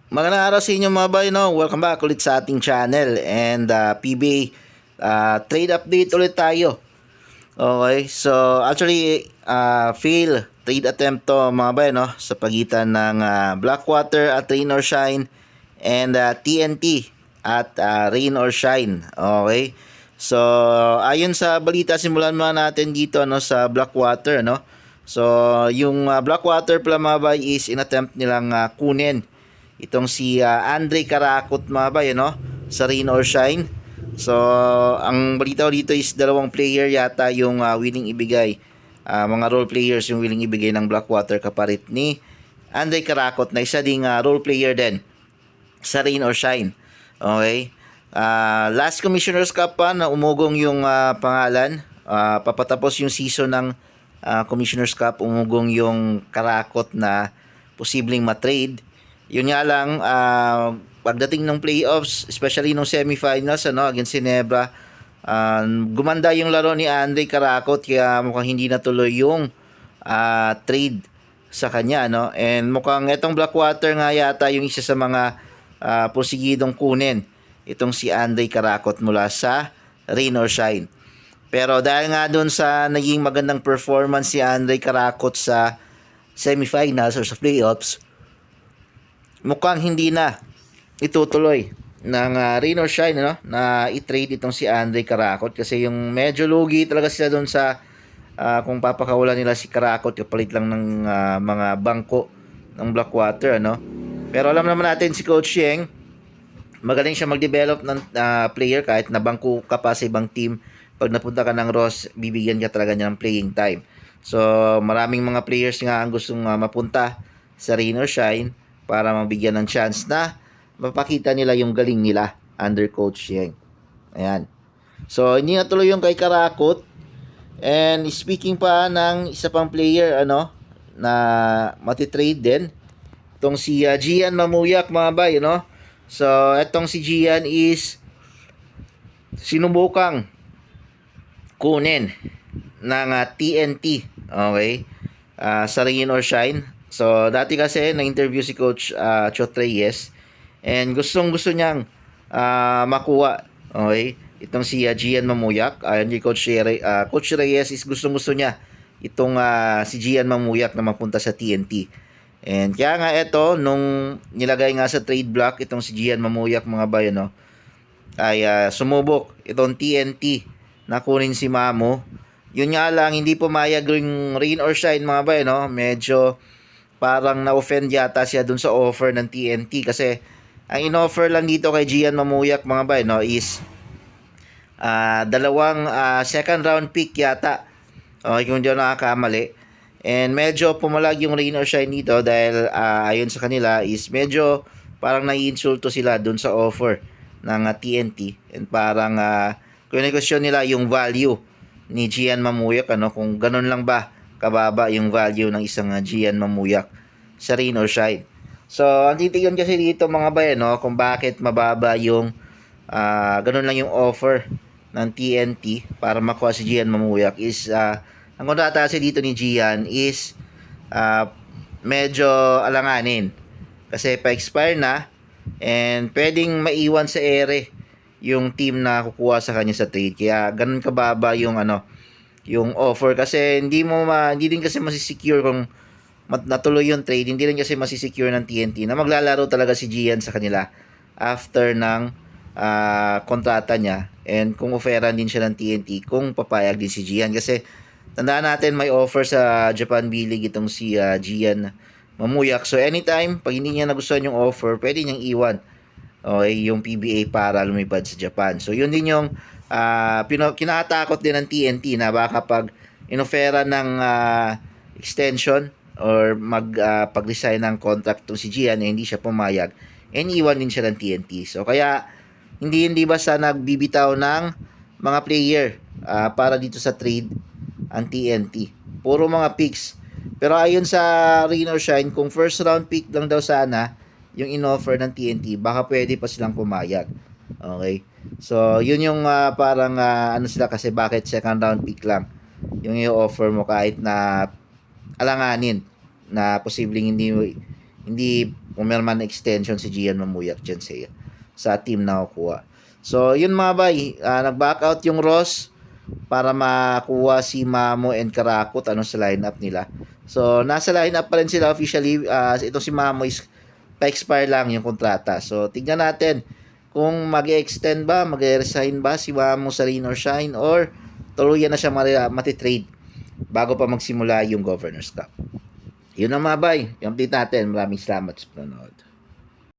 Magandang araw sa inyo mga boy, no? Welcome back ulit sa ating channel and PBA trade update ulit tayo. Okay, so actually fail trade attempt to mga boy, no? Sa pagitan ng Blackwater at Rain or Shine and TNT at Rain or Shine. Okay, so ayon sa balita, simulan muna natin dito, no, sa Blackwater, no? So yung Blackwater pala mga boy is inattempt nilang kunin itong si Andre Karakot mga bay, no? Sa Rain or Shine. So, ang balita dito is dalawang player yata yung willing ibigay. Mga role players yung willing ibigay ng Blackwater kapalit ni Andre Karakot na isa ding role player din sa Rain or Shine. Okay? Last Commissioner's Cup pa na umugong yung pangalan. Papatapos yung season ng Commissioner's Cup, umugong yung Karakot na posibleng matrade. Yun nga lang, pagdating ng playoffs, especially nung semifinals, ano, against Ginebra, gumanda yung laro ni Andre Karakot, kaya mukhang hindi natuloy yung trade sa kanya, no? And mukhang itong Blackwater nga yata yung isa sa mga prosigidong kunin itong si Andre Karakot mula sa Rain or Shine. Pero dahil nga doon sa naging magandang performance si Andre Karakot sa semifinals or sa playoffs, mukhang hindi na itutuloy ng Rain or Shine, no, na i-trade itong si Andre Karakot kasi yung medyo lugi talaga sila doon sa kung papakawalan nila si Karakot kapalit lang ng mga bangko ng Blackwater, no. Pero alam naman natin si Coach Yeng, magaling siya mag-develop ng player kahit na bangko ka pa sa ibang team. Pag napunta ka ng Ross, bibigyan ka talaga niya ng playing time. So maraming mga players nga ang gustong mapunta sa Rain or Shine para mabigyan ng chance na mapakita nila yung galing nila under Coach Yeng. Ayan. So, hindi natuloy yung kay Karakot. And speaking pa ng isa pang player, ano, na matitrade din, itong si Gian Mamuyak, mga bay, no? So, itong si Gian is sinubukang kunin ng TNT, okay? Sa Rain or Shine. So, dati kasi na-interview si Coach Chot Reyes and gustong-gusto niyang makuha, okay, itong si Gian Mamuyak. Ayon kay Coach Reyes is gustong-gusto niya itong si Gian Mamuyak na mapunta sa TNT. And kaya nga ito, nung nilagay nga sa trade block itong si Gian Mamuyak, mga bayan, no, ay sumubok itong TNT na kunin si Mamo. Yun nga lang, hindi pumayag yung Rain or Shine, mga bayan, no. Medyo parang na-offend yata siya dun sa offer ng TNT kasi ang in-offer lang dito kay Gian Mamuyak, mga bay, no, is dalawang second round pick yata. Okay, kung hindi ako nakakamali. And medyo pumalag yung Rain or Shine dito dahil ayon sa kanila is medyo parang nai-insulto sila dun sa offer ng TNT. And parang question nila yung value ni Gian Mamuyak, ano, kung ganun lang ba kababa yung value ng isang Gian Mamuyak sa Rain or Shine. So, ang titignan kasi dito, mga bayan, no, kung bakit mababa yung ganun lang yung offer ng TNT para makuha si Gian Mamuyak is ang kontrata kasi dito ni Gian is medyo alanganin kasi pa-expire na and pwedeng maiwan sa ere yung team na kukuha sa kanya sa trade, kaya ganun kababa yung yung offer kasi hindi din kasi masisecure kung natuloy yung trade, hindi rin kasi masisecure ng TNT na maglalaro talaga si Gian sa kanila after ng kontrata niya, and kung offeran din siya ng TNT kung papayag din si Gian kasi tandaan natin may offer sa Japan B-League itong si Gian Mamuyak. So anytime pag hindi niya nagustuhan yung offer, pwede niyang iwan, okay, yung PBA para lumipad sa Japan. So yun din yung kinakatakot din ng TNT na baka pag inofera ng extension or pag-resign ng contract to si Gian hindi siya pumayag, and iwan din siya ng TNT. So kaya hindi basta nagbibitaw ng mga player para dito sa trade ang TNT. Puro mga picks. Pero ayon sa Rain or Shine, kung first round pick lang daw sana yung in-offer ng TNT, baka pwede pa silang pumayag. Okay? So, yun yung parang ano sila kasi bakit second round pick lang yung i-offer mo kahit na alanganin na posibleng hindi pumirma ng extension si Gian Mamuyak dyan sa team na kukuha. So, yun mga bay, nag-back out yung Ross para makuha si Mamo and Karakot sa lineup nila. So, nasa lineup pa rin sila officially. Ito si Mamo is pa-expire lang yung kontrata. So, tignan natin kung mag-extend ba, mag-resign ba si Mamo sa Rain or Shine, or tuluyan na siya matitrade bago pa magsimula yung Governors Cup. Yun ang mga bay. Yung update natin. Maraming salamat sa panonood.